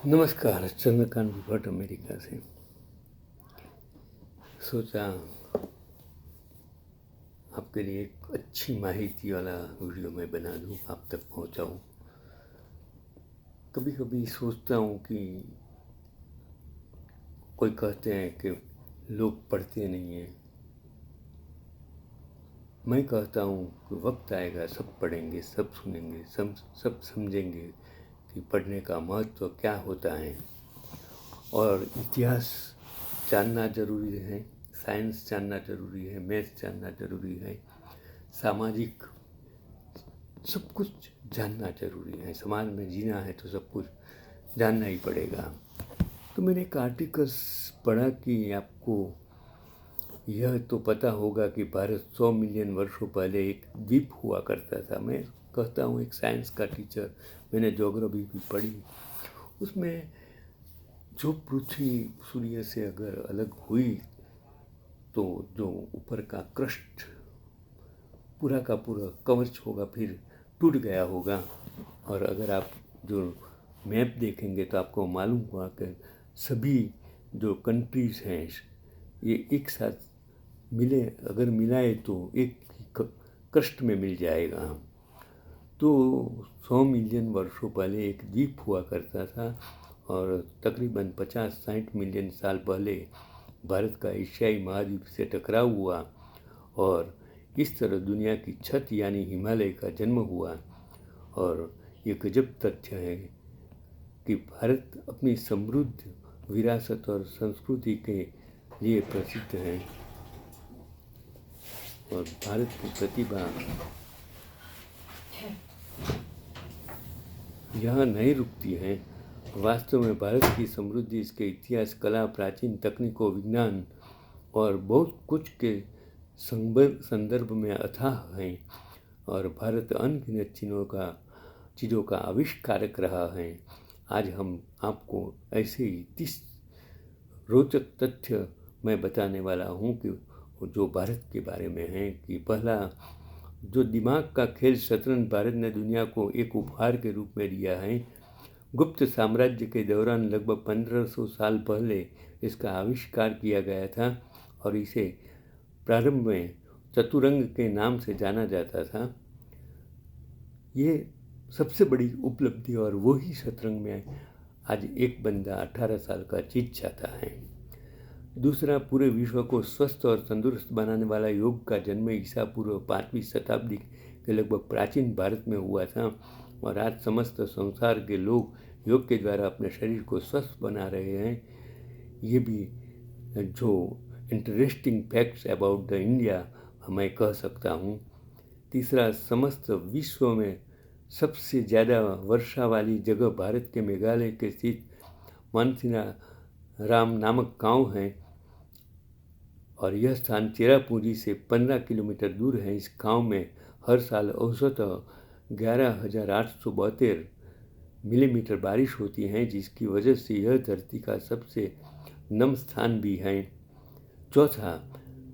नमस्कार। चंद्रकांत भट्ट अमेरिका से। सोचा आपके लिए एक अच्छी माहिती वाला वीडियो मैं बना दूं, आप तक पहुंचाऊं। कभी कभी सोचता हूं कि कोई कहते हैं कि लोग पढ़ते नहीं हैं। मैं कहता हूं कि वक्त आएगा, सब पढ़ेंगे, सब सुनेंगे, सब समझेंगे कि पढ़ने का महत्व क्या होता है। और इतिहास जानना ज़रूरी है, साइंस जानना ज़रूरी है, मैथ्स जानना ज़रूरी है, सामाजिक सब कुछ जानना ज़रूरी है। समाज में जीना है तो सब कुछ जानना ही पड़ेगा। तो मैंने एक आर्टिकल्स पढ़ा कि आपको यह तो पता होगा कि भारत 100 मिलियन वर्षों पहले एक द्वीप हुआ करता था। मैं कहता हूँ एक साइंस का टीचर, मैंने ज्योग्राफी भी पढ़ी। उसमें जो पृथ्वी सूर्य से अगर अलग हुई तो जो ऊपर का क्रस्ट पूरा का पूरा कवच होगा फिर टूट गया होगा। और अगर आप जो मैप देखेंगे तो आपको मालूम हुआ कि सभी जो कंट्रीज़ हैं ये एक साथ अगर मिलाए तो एक ही क्रस्ट में मिल जाएगा। तो 100 मिलियन वर्षों पहले एक द्वीप हुआ करता था और तकरीबन 50-60 मिलियन साल पहले भारत का एशियाई महाद्वीप से टकराव हुआ और इस तरह दुनिया की छत यानी हिमालय का जन्म हुआ। और ये गजब तथ्य है कि भारत अपनी समृद्ध विरासत और संस्कृति के लिए प्रसिद्ध है और भारत की प्रतिभा यहाँ नहीं रुकती है। वास्तव में भारत की समृद्धि इसके इतिहास, कला, प्राचीन तकनीकों, विज्ञान और बहुत कुछ के संदर्भ में अथाह है। और भारत अनगिनत चीज़ों का आविष्कारक रहा है। आज हम आपको ऐसे ही 30 रोचक तथ्य मैं बताने वाला हूँ कि जो भारत के बारे में है। कि पहला, जो दिमाग का खेल शतरंज भारत ने दुनिया को एक उपहार के रूप में दिया है। गुप्त साम्राज्य के दौरान लगभग 1500 साल पहले इसका आविष्कार किया गया था और इसे प्रारंभ में चतुरंग के नाम से जाना जाता था। ये सबसे बड़ी उपलब्धि और वही शतरंज में आज एक बंदा 18 साल का जीत जाता है। दूसरा, पूरे विश्व को स्वस्थ और तंदुरुस्त बनाने वाला योग का जन्म ईसा पूर्व 5वीं शताब्दी के लगभग प्राचीन भारत में हुआ था और आज समस्त संसार के लोग योग के द्वारा अपने शरीर को स्वस्थ बना रहे हैं। ये भी जो interesting facts about the India मैं कह सकता हूँ। तीसरा, समस्त विश्व में सबसे ज़्यादा वर्षा वाली जगह भारत के मेघालय के स्थित मानसिंगा राम नामक गांव है और यह स्थान चेरापूंजी से 15 किलोमीटर दूर है। इस गांव में हर साल औसतः 11,872 मिलीमीटर बारिश होती है, जिसकी वजह से यह धरती का सबसे नम स्थान भी है। चौथा,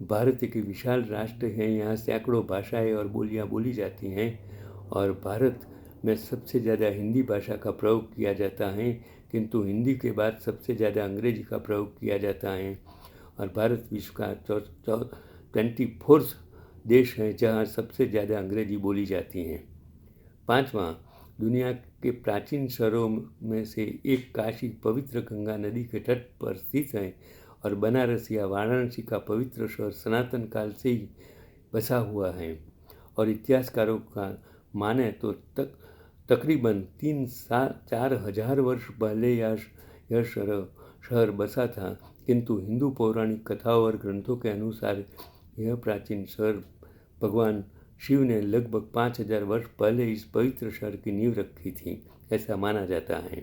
भारत एक विशाल राष्ट्र है। यहाँ सैकड़ों भाषाएं और बोलियाँ बोली जाती हैं और भारत में सबसे ज़्यादा हिंदी भाषा का प्रयोग किया जाता है, किंतु हिंदी के बाद सबसे ज़्यादा अंग्रेजी का प्रयोग किया जाता है। और भारत विश्व का 24th देश है जहाँ सबसे ज़्यादा अंग्रेजी बोली जाती है। पाँचवां, दुनिया के प्राचीन शहरों में से एक काशी पवित्र गंगा नदी के तट पर स्थित है और बनारस या वाराणसी का पवित्र शहर सनातन काल से ही बसा हुआ है। और इतिहासकारों का माने तो तकरीबन 3-4 हजार वर्ष पहले यह शहर बसा था, किंतु हिंदू पौराणिक कथाओं और ग्रंथों के अनुसार यह प्राचीन शहर भगवान शिव ने लगभग 5000 वर्ष पहले इस पवित्र शहर की नींव रखी थी, ऐसा माना जाता है।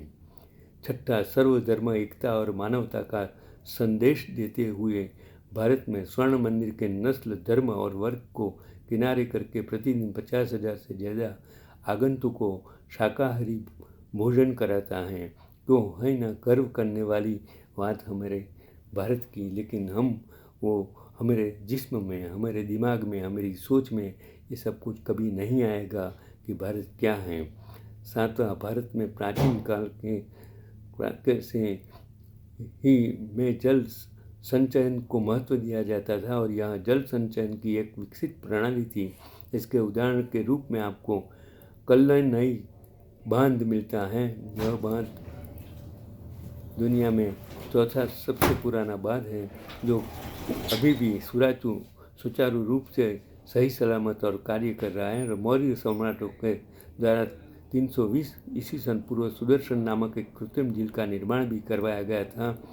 छठा, सर्वधर्म एकता और मानवता का संदेश देते हुए भारत में स्वर्ण मंदिर के नस्ल, धर्म और वर्ग को किनारे करके प्रतिदिन 50,000 से ज़्यादा आगंतुकों शाकाहारी भोजन कराता है। तो है ना गर्व करने वाली बात हमारे भारत की। लेकिन हमारे जिस्म में, हमारे दिमाग में, हमारी सोच में ये सब कुछ कभी नहीं आएगा कि भारत क्या है। सातवां, भारत में प्राचीन काल के से ही में जल संचयन को महत्व दिया जाता था और यहाँ जल संचयन की एक विकसित प्रणाली थी। इसके उदाहरण के रूप में आपको कल्लनई बांध मिलता है। यह बांध दुनिया में चौथा सबसे पुराना बांध है, जो अभी भी सुचारू रूप से सही सलामत और कार्य कर रहा है। और मौर्य सम्राटों के द्वारा 320 ईस्वी सन पूर्व सुदर्शन नामक एक कृत्रिम झील का निर्माण भी करवाया गया था।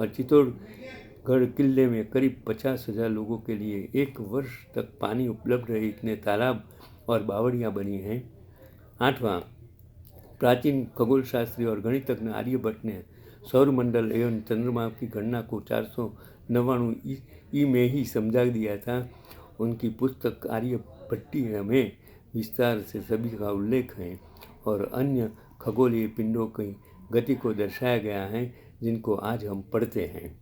और चित्तौड़गढ़ किले में करीब 50,000 लोगों के लिए 1 वर्ष तक पानी उपलब्ध रहे इतने तालाब और बावड़ियाँ बनी हैं। 8वां, प्राचीन खगोलशास्त्री और गणितज्ञ आर्यभट्ट ने सौरमंडल एवं चंद्रमा की गणना को 499 ई में ही समझा दिया था। उनकी पुस्तक आर्यभट्टीय में विस्तार से सभी का उल्लेख है और अन्य खगोलीय पिंडों की गति को दर्शाया गया है, जिनको आज हम पढ़ते हैं।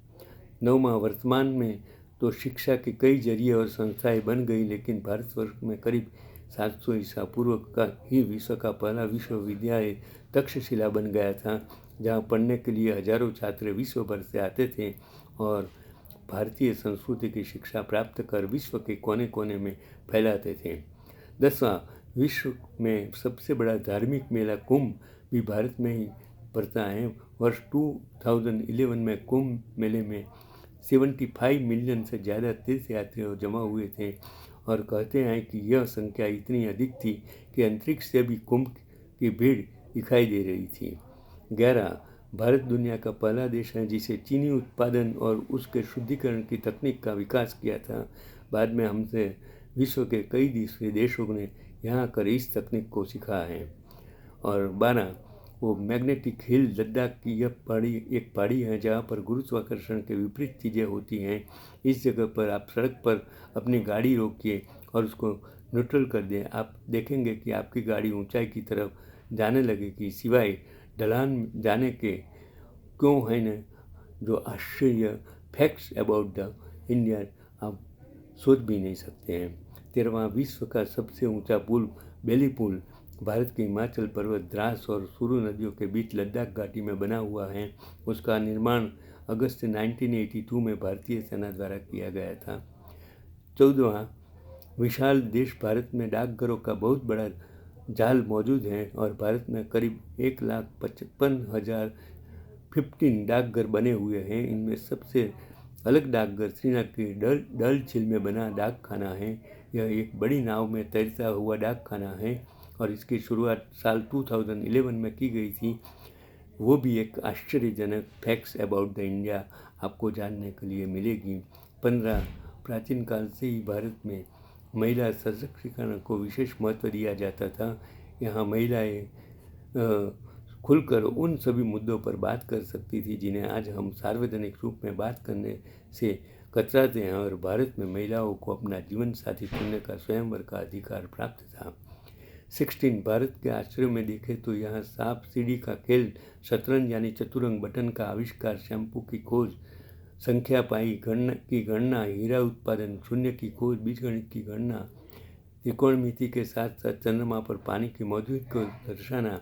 9वां, वर्तमान में तो शिक्षा के कई जरिए और संस्थाएं बन गई, लेकिन भारतवर्ष में करीब 700 ईसा पूर्व का ही विश्व का पहला विश्वविद्यालय तक्षशिला बन गया था, जहाँ पढ़ने के लिए हजारों छात्र विश्व भर से आते थे और भारतीय संस्कृति की शिक्षा प्राप्त कर विश्व के कोने कोने में फैलाते थे। 10वां, विश्व में सबसे बड़ा धार्मिक मेला कुंभ भी भारत में ही पड़ता है। वर्ष 2011 में कुंभ मेले में 75 मिलियन से ज़्यादा तीर्थयात्री जमा हुए थे और कहते हैं कि यह संख्या इतनी अधिक थी कि अंतरिक्ष से भी कुंभ की भीड़ दिखाई दे रही थी। 11, भारत दुनिया का पहला देश है जिसे चीनी उत्पादन और उसके शुद्धिकरण की तकनीक का विकास किया था। बाद में हमसे विश्व के कई दूसरे देशों ने यहाँ आकर इस तकनीक को सीखा है। और 12, वो मैग्नेटिक हिल लद्दाख की यह एक पहाड़ी है जहाँ पर गुरुत्वाकर्षण के विपरीत चीज़ें होती हैं। इस जगह पर आप सड़क पर अपनी गाड़ी रोकिए और उसको न्यूट्रल कर दें। आप देखेंगे कि आपकी गाड़ी ऊंचाई की तरफ जाने लगेगी, सिवाय ढलान जाने के। क्यों है न, जो आश्चर्य फैक्ट्स अबाउट द इंडिया आप सोच भी नहीं सकते हैं। 13वां, विश्व का सबसे ऊंचा पुल बेली पुल भारत के हिमाचल पर्वत, द्रास और सुरु नदियों के बीच लद्दाख घाटी में बना हुआ है। उसका निर्माण अगस्त 1982 में भारतीय सेना द्वारा किया गया था। 14वां, विशाल देश भारत में डाकघरों का बहुत बड़ा जाल मौजूद है और भारत में करीब 1,55,015 डाकघर बने हुए हैं। इनमें सबसे अलग डाकघर श्रीनगर के डल झील में बना डाक खाना है। यह एक बड़ी नाव में तैरता हुआ डाक खाना है और इसकी शुरुआत साल 2011 में की गई थी। वो भी एक आश्चर्यजनक फैक्ट्स अबाउट द इंडिया आपको जानने के लिए मिलेगी। 15, प्राचीन काल से ही भारत में महिला सशक्तिकरण को विशेष महत्व दिया जाता था। यहाँ महिलाएं खुलकर उन सभी मुद्दों पर बात कर सकती थी जिन्हें आज हम सार्वजनिक रूप में बात करने से कतराते हैं और भारत में महिलाओं को अपना जीवन साथी चुनने का स्वयंवर का अधिकार प्राप्त था। 16, भारत के आश्चर्य में देखें तो यहाँ सांप सीढ़ी का खेल, शतरंज यानी चतुरंग, बटन का आविष्कार, शैम्पू की खोज, संख्या पाई की गणना, हीरा उत्पादन, शून्य की खोज, बीजगणित की गणना, त्रिकोणमिति के साथ साथ चंद्रमा पर पानी की मौजूदगी को दर्शाना,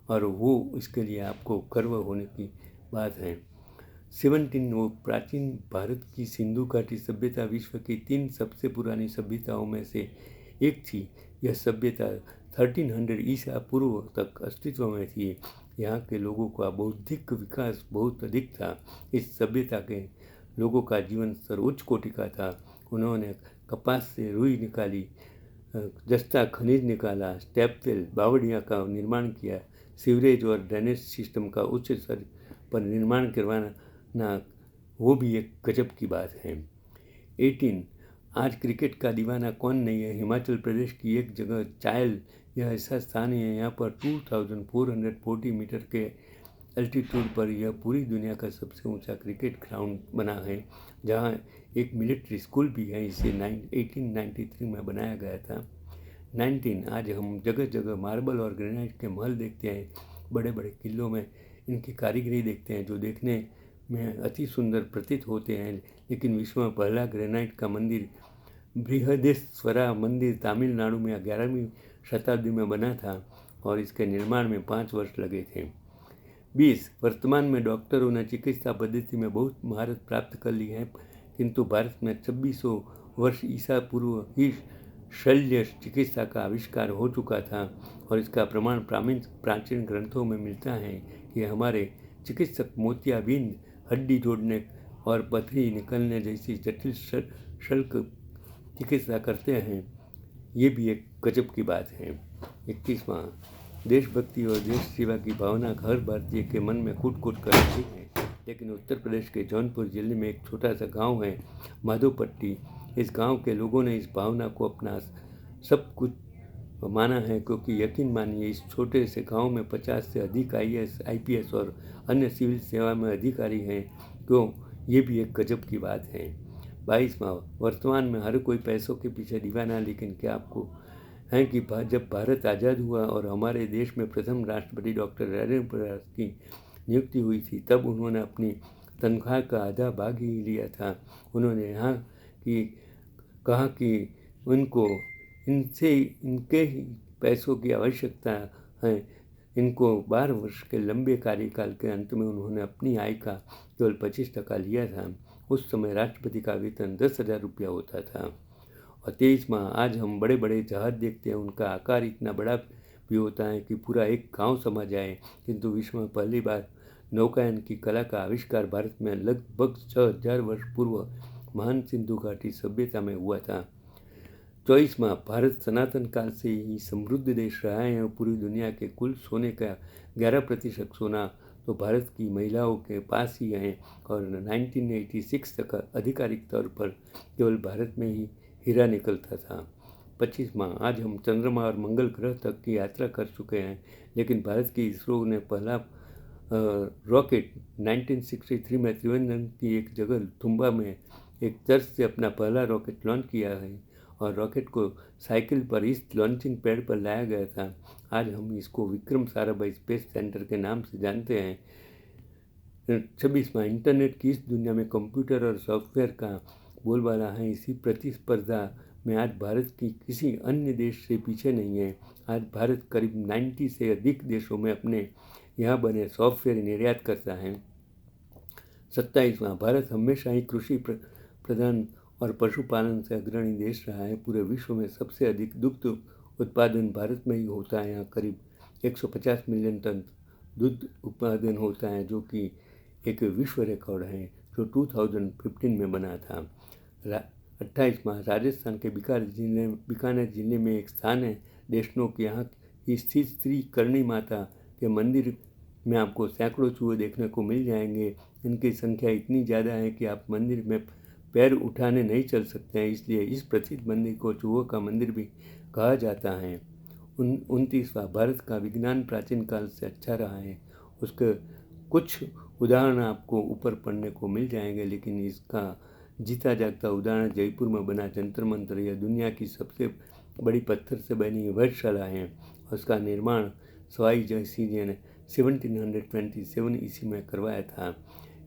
और वो इसके लिए आपको गर्व होने की बात है। 17, वो प्राचीन भारत की सिंधु घाटी सभ्यता विश्व की 3 सबसे पुरानी सभ्यताओं में से एक थी। यह सभ्यता 1300 ईसा पूर्व तक अस्तित्व में थी। यहाँ के लोगों का बौद्धिक विकास बहुत अधिक था। इस सभ्यता के लोगों का जीवन स्तर उच्च कोटि का था। उन्होंने कपास से रुई निकाली, जस्ता खनिज निकाला, स्टेपवेल बावड़ियाँ का निर्माण किया, सीवरेज और ड्रेनेज सिस्टम का उच्च स्तर पर निर्माण करवाना, वो भी एक गजब की बात है। 18, आज क्रिकेट का दीवाना कौन नहीं है। हिमाचल प्रदेश की एक जगह चायल, यह ऐसा स्थान है, यहाँ पर 2440 मीटर के एल्टीट्यूड पर यह पूरी दुनिया का सबसे ऊंचा क्रिकेट ग्राउंड बना है, जहाँ एक मिलिट्री स्कूल भी है। इसे 1893 में बनाया गया था। 19, आज हम जगह जगह मार्बल और ग्रेनाइट के महल देखते हैं। बड़े बड़े किलों में इनकी कारीगरी देखते हैं जो देखने में अति सुंदर प्रतीत होते हैं, लेकिन विश्व में पहला ग्रेनाइट का मंदिर बृहदेश्वरा मंदिर तमिलनाडु में 11वीं शताब्दी में बना था और इसके निर्माण में 5 वर्ष लगे थे। 20 वर्तमान में डॉक्टरों ने चिकित्सा पद्धति में बहुत महारत प्राप्त कर ली है, किंतु भारत में 2600 वर्ष ईसा पूर्व ही शल्य चिकित्सा का आविष्कार हो चुका था और इसका प्रमाण प्राचीन ग्रंथों में मिलता है कि हमारे चिकित्सक मोतियाबिंद, हड्डी जोड़ने और पथरी निकलने जैसी जटिल शल्य चिकित्सा करते हैं। ये भी एक गजब की बात है। 21वां देशभक्ति और देश सेवा की भावना हर भारतीय के मन में कूट कूट कर रही है, लेकिन उत्तर प्रदेश के जौनपुर जिले में एक छोटा सा गांव है माधोपट्टी। इस गांव के लोगों ने इस भावना को अपना सब कुछ माना है, क्योंकि यकीन मानिए इस छोटे से गांव में 50 से अधिक IAS, IPS और अन्य सिविल सेवा में अधिकारी हैं। क्यों, ये भी एक गजब की बात है। 22वां वर्तमान में हर कोई पैसों के पीछे दीवाना, लेकिन क्या आपको है कि जब भारत आज़ाद हुआ और हमारे देश में प्रथम राष्ट्रपति डॉक्टर राजेंद्र प्रसाद की नियुक्ति हुई थी, तब उन्होंने अपनी तनख्वाह का आधा भाग ही लिया था। उन्होंने यहाँ की कहा कि उनको इनके ही पैसों की आवश्यकता है। इनको 12 वर्ष के लंबे कार्यकाल के अंत में उन्होंने अपनी आय का केवल 25% लिया था। उस समय राष्ट्रपति का वेतन 10,000 रुपया होता था। और 23वां आज हम बड़े बड़े जहाज देखते हैं, उनका आकार इतना बड़ा भी होता है कि पूरा एक गांव समा जाए, किंतु विश्व में पहली बार नौकायन की कला का आविष्कार भारत में लगभग 6000 वर्ष पूर्व महान सिंधु घाटी सभ्यता में हुआ था। 24वां भारत सनातन काल से ही समृद्ध देश रहा है और पूरी दुनिया के कुल सोने का 11% सोना तो भारत की महिलाओं के पास ही है और 1986 तक आधिकारिक तौर पर केवल भारत में ही हीरा निकलता था। 25वां आज हम चंद्रमा और मंगल ग्रह तक की यात्रा कर चुके हैं, लेकिन भारत की इसरो ने पहला रॉकेट 1963 में त्रिवेंद्रम की एक जगह तुम्बा में एक चर्च से अपना पहला रॉकेट लॉन्च किया है और रॉकेट को साइकिल पर इस लॉन्चिंग पैड पर लाया गया था। आज हम इसको विक्रम साराभाई स्पेस सेंटर के नाम से जानते हैं। 26वां इंटरनेट की इस दुनिया में कंप्यूटर और सॉफ्टवेयर का बोलबाला है। इसी प्रतिस्पर्धा में आज भारत की किसी अन्य देश से पीछे नहीं है। आज भारत करीब 90 से अधिक देशों में अपने यहाँ बने सॉफ्टवेयर निर्यात करता है। 27वां भारत हमेशा ही कृषि प्रधान और पशुपालन से अग्रणी देश रहा है। पूरे विश्व में सबसे अधिक दुग्ध उत्पादन भारत में ही होता है। यहाँ करीब 150 मिलियन टन दुग्ध उत्पादन होता है, जो कि एक विश्व रिकॉर्ड है जो 2015 में बना था। 28वां राजस्थान के बीकानेर जिले में एक स्थान है देशनोक। यहाँ स्थित श्री करणी माता के मंदिर में आपको सैकड़ों चूहे देखने को मिल जाएंगे। इनकी संख्या इतनी ज़्यादा है कि आप मंदिर में पैर उठाने नहीं चल सकते हैं, इसलिए इस प्रसिद्ध मंदिर को चूहों का मंदिर भी कहा जाता है। 29वां भारत का विज्ञान प्राचीन काल से अच्छा रहा है। उसके कुछ उदाहरण आपको ऊपर पढ़ने को मिल जाएंगे, लेकिन इसका जीता जागता उदाहरण जयपुर में बना जंतर मंतर यह दुनिया की सबसे बड़ी पत्थर से बनी वेधशाला है। उसका निर्माण सवाई जयसिंह ने 1727 ईस्वी में करवाया था।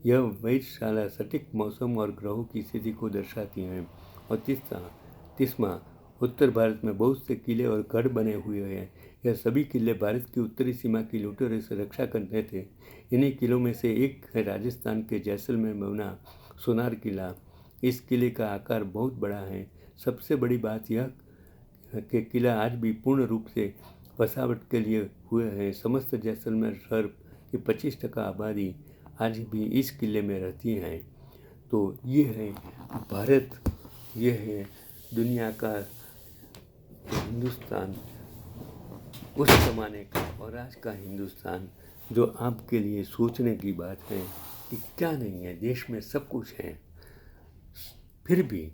यह वेधशाला सटीक मौसम और ग्रहों की स्थिति को दर्शाती है। और 30वां उत्तर भारत में बहुत से किले और गढ़ बने हुए हैं। यह सभी किले भारत की उत्तरी सीमा की लुटेरों से रक्षा करते थे। इन्हीं किलों में से एक है राजस्थान के जैसलमेर में बना सोनार किला। इस किले का आकार बहुत बड़ा है। सबसे बड़ी बात यह कि किला आज भी पूर्ण रूप से बसावट के लिए हुए हैं। समस्त जैसलमेर शहर की 25% आबादी आज भी इस किले में रहती हैं। तो ये है भारत, ये है दुनिया का हिंदुस्तान उस ज़माने का और आज का हिंदुस्तान, जो आपके लिए सोचने की बात है कि क्या नहीं है, देश में सब कुछ है। फिर भी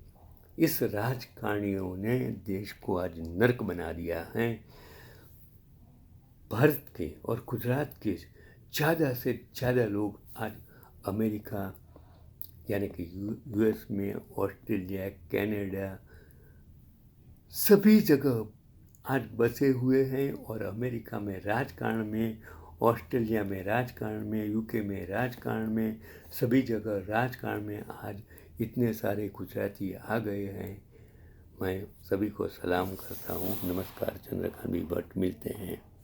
इस राजकारणियों ने देश को आज नर्क बना दिया है। भारत के और गुजरात के ज़्यादा से ज़्यादा लोग आज अमेरिका यानी कि US में, ऑस्ट्रेलिया, कनाडा सभी जगह आज बसे हुए हैं। और अमेरिका में राजकारण में, ऑस्ट्रेलिया में राजकारण में, UK में राजकारण में, सभी जगह राजकारण में आज इतने सारे गुजराती आ गए हैं। मैं सभी को सलाम करता हूँ। नमस्कार। चंद्रकांत भट्ट, मिलते हैं।